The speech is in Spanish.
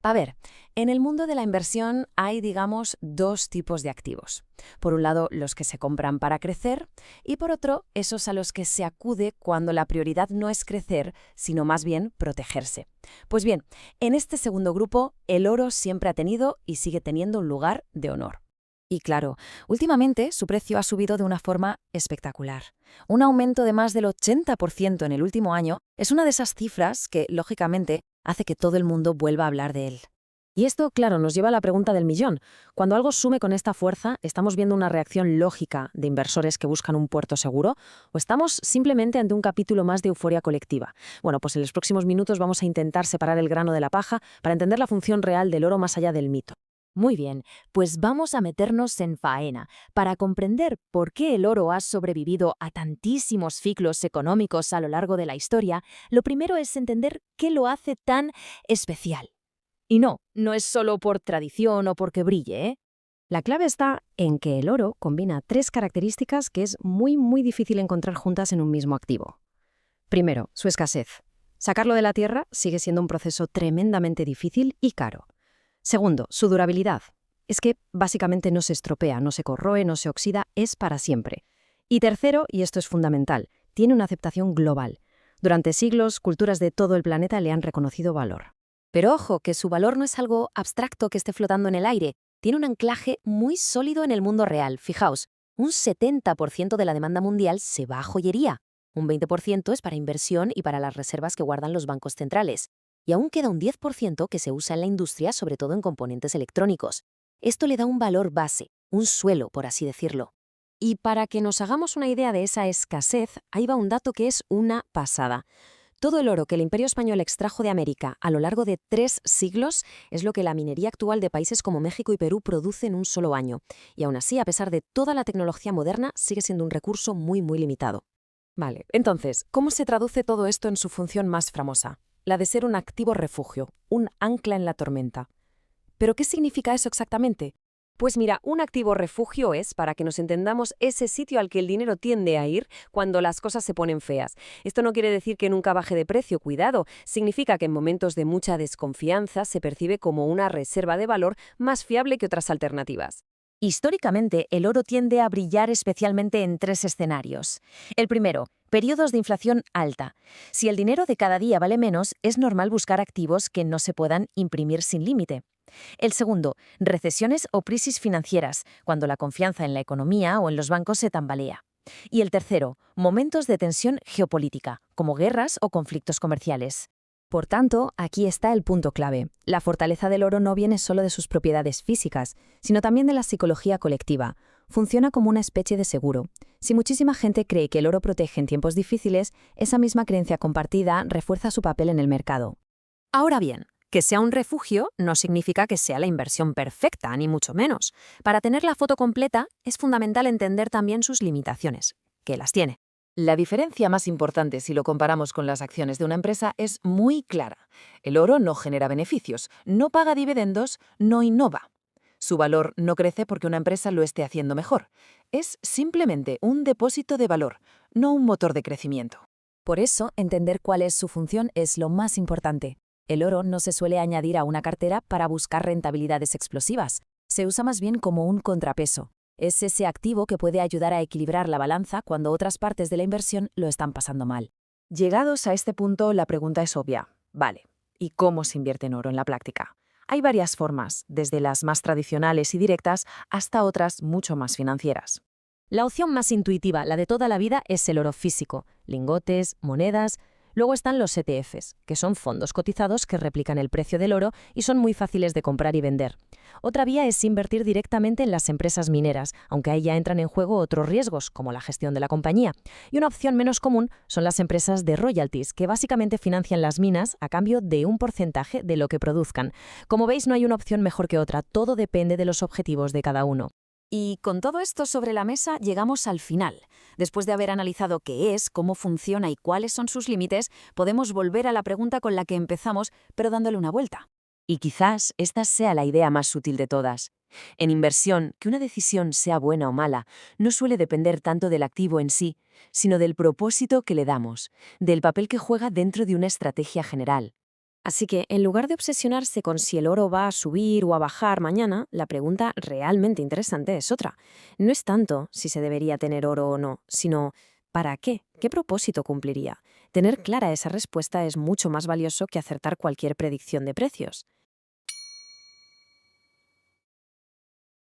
A ver, en el mundo de la inversión hay, digamos, dos tipos de activos. Por un lado, los que se compran para crecer y por otro, esos a los que se acude cuando la prioridad no es crecer, sino más bien protegerse. Pues bien, en este segundo grupo, el oro siempre ha tenido y sigue teniendo un lugar de honor. Y claro, últimamente su precio ha subido de una forma espectacular. Un aumento de más del 80% en el último año es una de esas cifras que, lógicamente, hace que todo el mundo vuelva a hablar de él. Y esto, claro, nos lleva a la pregunta del millón. Cuando algo sube con esta fuerza, ¿estamos viendo una reacción lógica de inversores que buscan un puerto seguro? ¿O estamos simplemente ante un capítulo más de euforia colectiva? Bueno, pues en los próximos minutos vamos a intentar separar el grano de la paja para entender la función real del oro más allá del mito. Muy bien, pues vamos a meternos en faena para comprender por qué el oro ha sobrevivido a tantísimos ciclos económicos a lo largo de la historia. Lo primero es entender qué lo hace tan especial. Y no es solo por tradición o porque brille, ¿eh? La clave está en que el oro combina tres características que es muy difícil encontrar juntas en un mismo activo. Primero, su escasez. Sacarlo de la tierra sigue siendo un proceso tremendamente difícil y caro. Segundo, su durabilidad. Es que básicamente no se estropea, no se corroe, no se oxida, es para siempre. Y tercero, y esto es fundamental, tiene una aceptación global. Durante siglos, culturas de todo el planeta le han reconocido valor. Pero ojo, que su valor no es algo abstracto que esté flotando en el aire. Tiene un anclaje muy sólido en el mundo real. Fijaos, un 70% de la demanda mundial se va a joyería. Un 20% es para inversión y para las reservas que guardan los bancos centrales. Y aún queda un 10% que se usa en la industria, sobre todo en componentes electrónicos. Esto le da un valor base, un suelo, por así decirlo. Y para que nos hagamos una idea de esa escasez, ahí va un dato que es una pasada. Todo el oro que el Imperio Español extrajo de América a lo largo de 3 siglos es lo que la minería actual de países como México y Perú produce en un solo año. Y aún así, a pesar de toda la tecnología moderna, sigue siendo un recurso muy limitado. Vale, entonces, ¿cómo se traduce todo esto en su función más famosa? La de ser un activo refugio, un ancla en la tormenta. ¿Pero qué significa eso exactamente? Pues mira, un activo refugio es, para que nos entendamos, ese sitio al que el dinero tiende a ir cuando las cosas se ponen feas. Esto no quiere decir que nunca baje de precio, cuidado. Significa que en momentos de mucha desconfianza se percibe como una reserva de valor más fiable que otras alternativas. Históricamente, el oro tiende a brillar especialmente en 3 escenarios. El primero, periodos de inflación alta. Si el dinero de cada día vale menos, es normal buscar activos que no se puedan imprimir sin límite. El segundo, recesiones o crisis financieras, cuando la confianza en la economía o en los bancos se tambalea. Y el tercero, momentos de tensión geopolítica, como guerras o conflictos comerciales. Por tanto, aquí está el punto clave. La fortaleza del oro no viene solo de sus propiedades físicas, sino también de la psicología colectiva. Funciona como una especie de seguro. Si muchísima gente cree que el oro protege en tiempos difíciles, esa misma creencia compartida refuerza su papel en el mercado. Ahora bien, que sea un refugio no significa que sea la inversión perfecta, ni mucho menos. Para tener la foto completa, es fundamental entender también sus limitaciones, que las tiene. La diferencia más importante si lo comparamos con las acciones de una empresa es muy clara. El oro no genera beneficios, no paga dividendos, no innova. Su valor no crece porque una empresa lo esté haciendo mejor. Es simplemente un depósito de valor, no un motor de crecimiento. Por eso, entender cuál es su función es lo más importante. El oro no se suele añadir a una cartera para buscar rentabilidades explosivas. Se usa más bien como un contrapeso. Es ese activo que puede ayudar a equilibrar la balanza cuando otras partes de la inversión lo están pasando mal. Llegados a este punto, la pregunta es obvia. Vale, ¿y cómo se invierte en oro en la práctica? Hay varias formas, desde las más tradicionales y directas hasta otras mucho más financieras. La opción más intuitiva, la de toda la vida, es el oro físico, lingotes, monedas. Luego están los ETFs, que son fondos cotizados que replican el precio del oro y son muy fáciles de comprar y vender. Otra vía es invertir directamente en las empresas mineras, aunque ahí ya entran en juego otros riesgos, como la gestión de la compañía. Y una opción menos común son las empresas de royalties, que básicamente financian las minas a cambio de un porcentaje de lo que produzcan. Como veis, no hay una opción mejor que otra, todo depende de los objetivos de cada uno. Y con todo esto sobre la mesa llegamos al final. Después de haber analizado qué es, cómo funciona y cuáles son sus límites, podemos volver a la pregunta con la que empezamos, pero dándole una vuelta. Y quizás esta sea la idea más sutil de todas. En inversión, que una decisión sea buena o mala, no suele depender tanto del activo en sí, sino del propósito que le damos, del papel que juega dentro de una estrategia general. Así que, en lugar de obsesionarse con si el oro va a subir o a bajar mañana, la pregunta realmente interesante es otra. No es tanto si se debería tener oro o no, sino ¿para qué? ¿Qué propósito cumpliría? Tener clara esa respuesta es mucho más valioso que acertar cualquier predicción de precios.